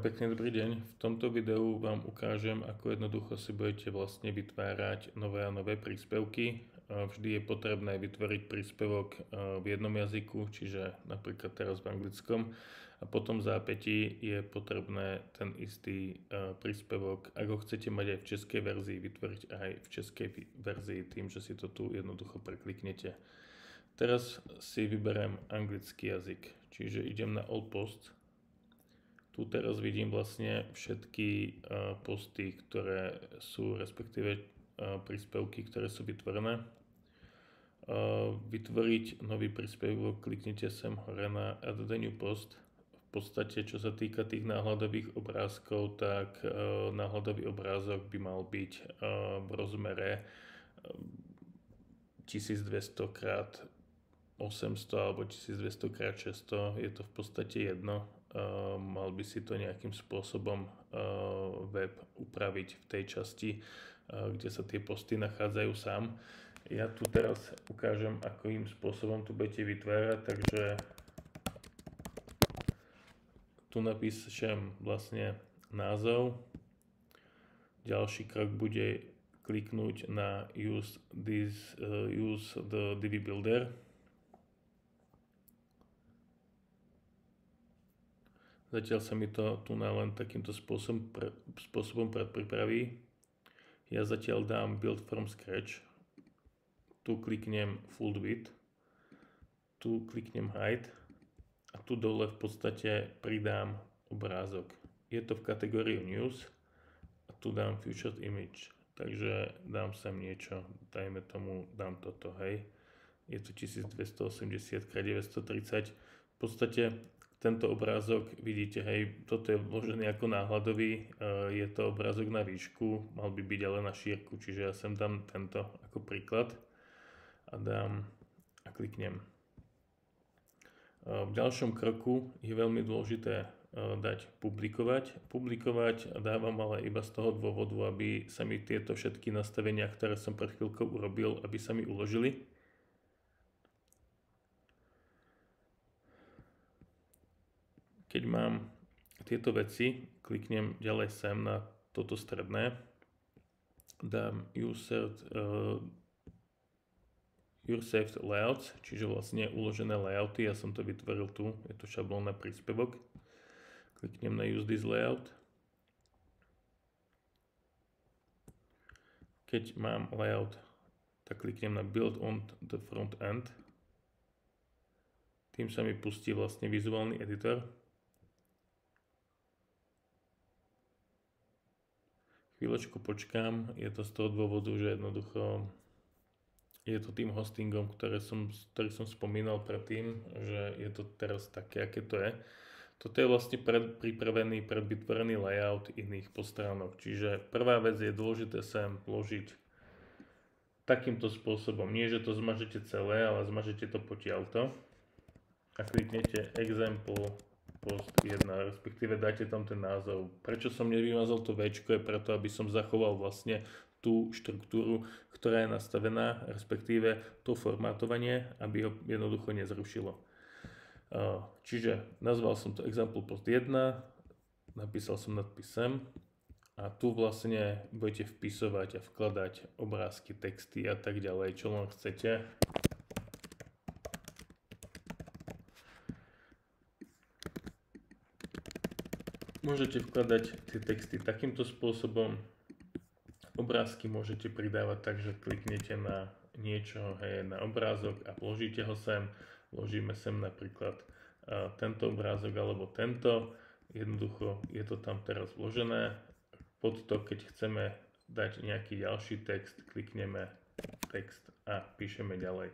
Pekný dobrý deň. V tomto videu vám ukážem, ako jednoducho si budete vlastne vytvárať nové a nové príspevky. Vždy je potrebné vytvoriť príspevok v jednom jazyku, čiže napríklad teraz v anglickom, a potom v zápätí je potrebné ten istý príspevok, ak ho chcete mať aj v českej verzii, vytvoriť aj v českej verzii tým, že si to tu jednoducho prekliknete. Teraz si vyberiem anglický jazyk, čiže idem na All Posts. Tu teraz vidím vlastne všetky posty, ktoré sú, respektíve príspevky, ktoré sú vytvorené. Vytvoriť nový príspevok, kliknite sem hore na Add the new post. V podstate, čo sa týka tých náhľadových obrázkov, tak náhľadový obrázok by mal byť v rozmere 1200x800 alebo 1200x600, je to v podstate jedno. Mal by si to nejakým spôsobom web upraviť v tej časti, kde sa tie posty nachádzajú sám. Ja tu teraz ukážem, akým spôsobom tu budete vytvárať, takže tu napíšem vlastne názov. Ďalší krok bude kliknúť na use the Divi Builder. Zatiaľ sa mi to tu len takýmto spôsobom predpripraví. Ja zatiaľ dám Build from Scratch. Tu kliknem Full Width. Tu kliknem Hide. A tu dole v podstate pridám obrázok. Je to v kategórii News. A tu dám Featured Image. Takže dám sem niečo. Dajme tomu, dám toto, hej. Je to 1280x930. V podstate tento obrázok, vidíte, hej, toto je vložený ako náhľadový, je to obrázok na výšku, mal by byť ale na šírku, čiže ja sem dám tento ako príklad a dám a kliknem. V ďalšom kroku je veľmi dôležité dať publikovať. Publikovať dávam ale iba z toho dôvodu, aby sa mi tieto všetky nastavenia, ktoré som pred chvíľkou urobil, aby sa mi uložili. Keď mám tieto veci, kliknem ďalej sem na toto stredné, dám Your Saved Layouts, čiže vlastne uložené layouty, ja som to vytvoril tu, je to šablón na príspevok. Kliknem na Use this layout. Keď mám layout, tak kliknem na Build on the front end. Tým sa mi pustí vlastne vizuálny editor. Chvíľočku počkám, je to z toho dôvodu, že jednoducho je to tým hostingom, ktorý som spomínal predtým, že je to teraz také, aké to je. Toto je vlastne pripravený, predvytvorený layout iných postránok. Čiže prvá vec je dôležité sem vložiť takýmto spôsobom. Nie, že to zmažete celé, ale zmažete to potiaľto. A kliknete Example Post 1, respektíve dáte tam ten názov. Prečo som nevymazal to Včko, je preto, aby som zachoval vlastne tú štruktúru, ktorá je nastavená, respektíve to formátovanie, aby ho jednoducho nezrušilo. Čiže nazval som to Example Post 1, napísal som nadpis sem a tu vlastne budete vpisovať a vkladať obrázky, texty a tak ďalej, čo len chcete. Môžete vkladať tie texty takýmto spôsobom. Obrázky môžete pridávať tak, že kliknete na niečo, hej, na obrázok a vložíte ho sem. Vložíme sem napríklad tento obrázok alebo tento. Jednoducho je to tam teraz vložené. Pod to, keď chceme dať nejaký ďalší text, klikneme text a píšeme ďalej.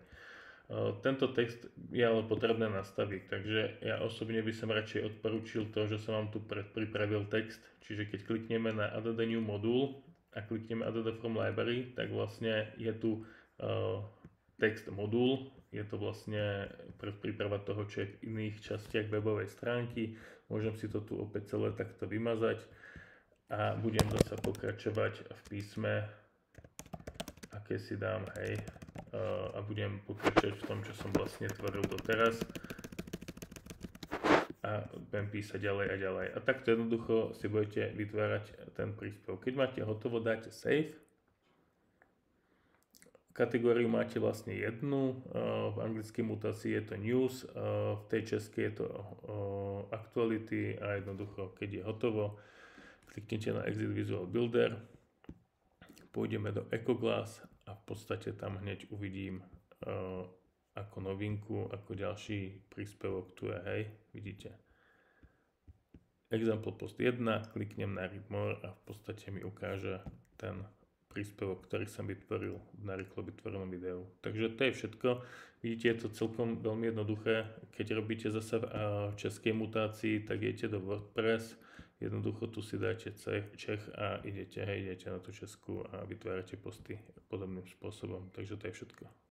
Tento text je ale potrebné nastaviť, takže ja osobne by som radšej odporúčil to, že som vám tu pripravil text, čiže keď klikneme na Add the new module a klikneme Add the from library, tak vlastne je tu text modul, je to vlastne príprava toho, čo je v iných častiach webovej stránky. Môžem si to tu opäť celé takto vymazať a budem zasa pokračovať v písme, aké si dám, hej, a budem pokračovať v tom, čo som vlastne tvoril doteraz. a budem písať ďalej a ďalej. A takto jednoducho si budete vytvárať ten príspevok. Keď máte hotovo, dáte save. Kategóriu máte vlastne jednu, v anglickej mutácii je to news, v tej českej je to actuality a jednoducho, keď je hotovo, kliknite na Exit Visual Builder, pôjdeme do EcoGlass a v podstate tam hneď uvidím ako novinku, ako ďalší príspevok tu je, hej, vidíte. Example post 1, kliknem na Read More a v podstate mi ukáže ten príspevok, ktorý som vytvoril v narýchlo vytvorenom videu. Takže to je všetko. Vidíte, je to celkom veľmi jednoduché. Keď robíte zase v českej mutácii, tak idete do WordPress, jednoducho tu si dáte Čech a idete na tú česku a vytvárate posty podobným spôsobom. Takže to je všetko.